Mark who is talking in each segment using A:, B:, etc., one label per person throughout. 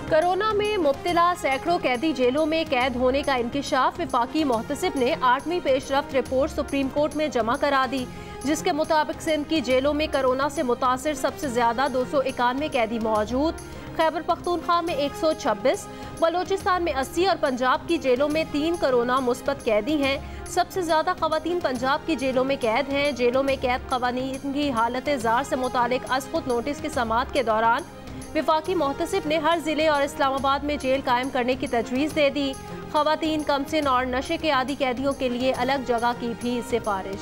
A: Corona में मुब्तला सैकड़ों कैदी जेलों में कैद होने का इंकिशाफ। वफाकी मोहतसिब ने 8वीं पेशरफ्त रिपोर्ट सुप्रीम कोर्ट में जमा करा दी, जिसके मुताबिक सिंध की जेलों में कोरोना से मुतासिर सबसे ज्यादा 291 कैदी मौजूद। खैबर पख्तूनख्वा में 126, बलोचिस्तान में 80 और पंजाब की जेलों में 3 कोरोना मुस्बत कैदी हैं। सबसे ज्यादा खवातीन पंजाब की जेलों में कैद हैं। जेलों में कैद खवातीन की हालत जार से मुतालिक अज़खुद नोटिस की समाअत के दौरान वफाकी मोहतसिब ने हर जिले और इस्लामाबाद में जेल कायम करने की तजवीज़ दे दी। खवातीन, कमसिन और नशे के आदी कैदियों के लिए अलग जगह की भी सिफारिश।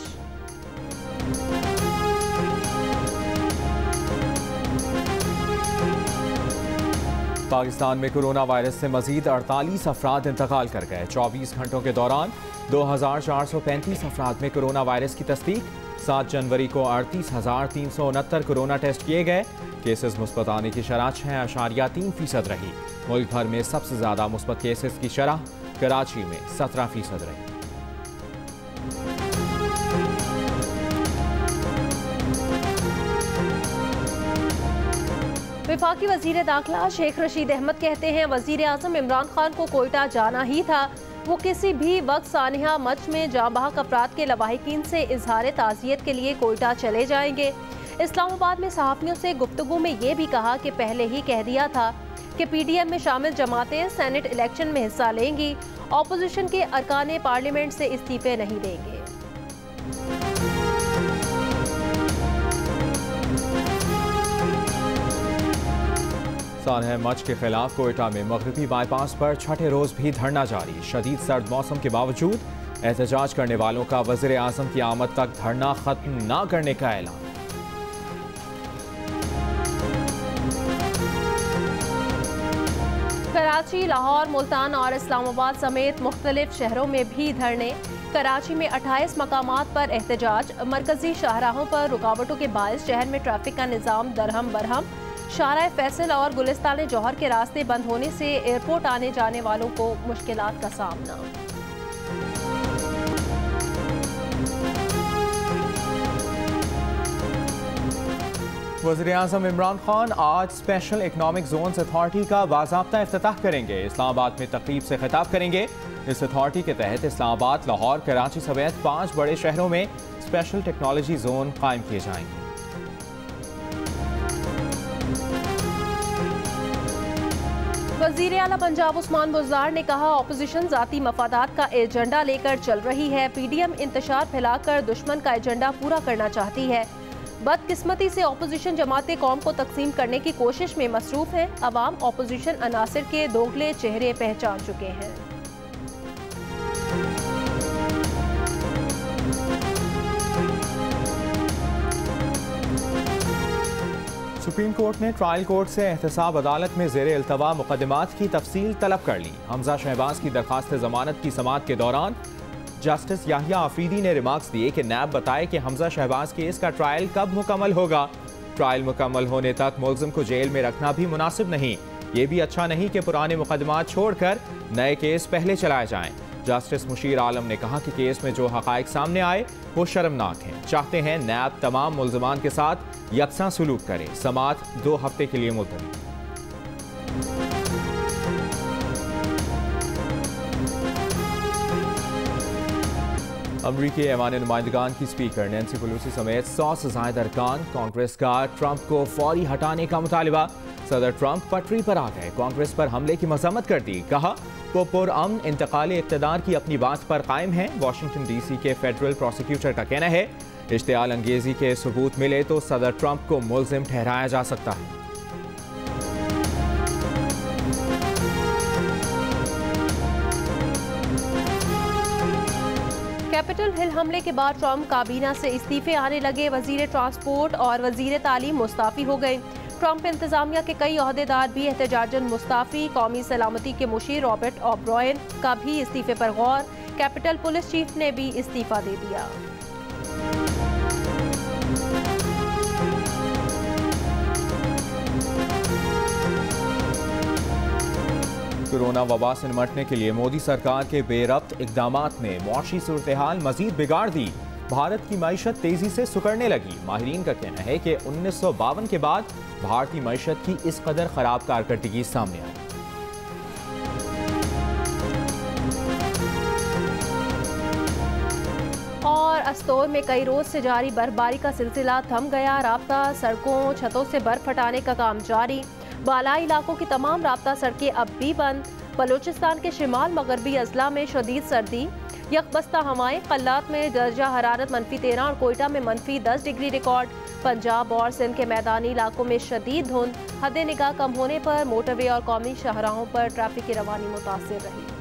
B: पाकिस्तान में कोरोना वायरस से मजीद 48 अफराद इंतकाल कर गए। 24 घंटों के दौरान 2435 अफराद में कोरोना वायरस की तस्दीक। 7 जनवरी को 38,369 कोरोना टेस्ट किए गए। केसेस मुस्बत आने की शरह 6.3% रही। मुल्क भर में सबसे ज्यादा मुस्बत केसेस की शरह कराची में 17% रही।
A: वफाकी वजीर दाखिला शेख रशीद अहमद कहते हैं, वजीर आज़म इमरान खान को कोयटा जाना ही था। वो किसी भी वक्त सानिया मच में जाँ बहक अफराद के लवाहिकीन से इजहार ताज़ियत के लिए कोयटा चले जाएंगे। इस्लामाबाद में सहाफ़ियों से गुफ्तगू में ये भी कहा कि पहले ही कह दिया था कि PDM में शामिल जमातें सेनेट इलेक्शन में हिस्सा लेंगी। अपोजिशन के अरकान पार्लियामेंट से इस्तीफे नहीं देंगे।
B: सानिया मच के खिलाफ कोयटा में मगरबी बाईपास पर छठे रोज भी धरना जारी। शदीद सर्द मौसम के बावजूद एहतजाज करने वालों का वज़ीर आज़म की आमद तक धरना खत्म न करने का ऐलान।
A: कराची, लाहौर, मुल्तान और इस्लामाबाद समेत मुख्तलिफ शहरों में भी धरने। कराची में 28 मकामात पर एहतजाज। मरकजी शाहराहों पर रुकावटों के बायस शहर में ट्रैफिक का निज़ाम दरहम बरहम। शाहराह फैसल और गुलिस्तान जौहर के रास्ते बंद होने से एयरपोर्ट आने जाने वालों को मुश्किलात का सामना।
B: वज़ीर आज़म इमरान खान आज स्पेशल इकनॉमिक जोन्स अथॉरिटी का बाज़ाब्ता इफ्तिताह करेंगे। इस्लामाबाद में तकरीब से खिताब करेंगे। इस अथॉरिटी के तहत इस्लामाबाद, लाहौर, कराची समेत 5 बड़े शहरों में स्पेशल टेक्नोलॉजी जोन कायम किए जाएंगे।
A: वज़ीर आला पंजाब उस्मान बुज़दार ने कहा, अपोजिशन ज़ाती मफादात का एजेंडा लेकर चल रही है। PDM इंतशार फैलाकर दुश्मन का एजेंडा पूरा करना चाहती है। बदकिस्मती से अपोजिशन जमातें कौम को तकसीम करने की कोशिश में मसरूफ हैं। अवाम अपोजिशन अनासिर के दोगले चेहरे पहचान चुके हैं।
B: सुप्रीम कोर्ट ने ट्रायल कोर्ट से एहतसाब अदालत में ज़ेर इल्तवा मुकदमात की तफसील तलब कर ली। हमजा शहबाज की दरखास्त ज़मानत की समाअत के दौरान जस्टिस याहिया आफरीदी ने रिमार्क्स दिए कि नैब बताए कि हमजा शहबाज केस का ट्रायल कब मुकम्मल होगा। ट्रायल मुकम्मल होने तक मुलजिम को जेल में रखना भी मुनासिब नहीं। ये भी अच्छा नहीं कि पुराने मुकदमात छोड़कर नए केस पहले चलाए जाएं। जस्टिस मुशीर आलम ने कहा कि केस में जो हक़ाइक़ सामने आए वो शर्मनाक हैं। चाहते हैं नैब तमाम मुलजमान के साथ यकसा सलूक करे। समाअत 2 हफ्ते के लिए मुलतवी। अमरीकी ऐवान नुमाइंदगान की स्पीकर नैंसी पेलोसी समेत 100 से ज़ायद अरकान कांग्रेस का ट्रंप को फौरी हटाने का मुतालिबा। सदर ट्रंप पटरी पर आ गए, कांग्रेस पर हमले की मजम्मत कर दी। कहा वो पुरअमन इंतकाल इक़्तिदार की अपनी बात पर कायम है। वाशिंगटन DC के फेडरल प्रोसिक्यूटर का कहना है, इश्तियाल अंगेजी के सबूत मिले तो सदर ट्रंप को मुल्जिम ठहराया जा सकता है।
A: कैपिटल हिल हमले के बाद ट्रंप काबीना से इस्तीफे आने लगे। वजीर ट्रांसपोर्ट और वजीर तालीम मुस्ताफी हो गए। ट्रंप इंतजामिया के कई ओहदेदार भी एहतजाजन मुस्ताफी। कौमी सलामती के मुशीर रॉबर्ट ओब्रायन का भी इस्तीफे पर गौर। कैपिटल पुलिस चीफ ने भी इस्तीफा दे दिया।
B: कोरोना वबा से निमटने के लिए मोदी सरकार के बेरब्त इक़दामात ने मुआशी सूरत-ए-हाल मजीद बिगाड़ दी। भारत की मईशत तेजी से सुकड़ने लगी। माहिरीन का कहना है कि 1952 के बाद भारतीय मईशत की इस कदर खराब कारकर्दगी सामने आई।
A: अस्तोर में कई रोज से जारी बर्फबारी का सिलसिला थम गया। राब्ता सड़कों छतों से बर्फ हटाने का काम जारी। बालाई इलाकों की तमाम राब्ता सड़कें अब भी बंद। बलूचिस्तान के शिमाल मगरबी अजला में शदीद सर्दी। यकबस्ता हवाएं। कल्लात में दर्जा हरारत -13 और कोयटा में -10 डिग्री रिकॉर्ड। पंजाब और सिंध के मैदानी इलाकों में शदीद धुंध। हद निगाह कम होने पर मोटरवे और कौमी शाहराहों पर ट्रैफिक की रवानी मुतासिर रही।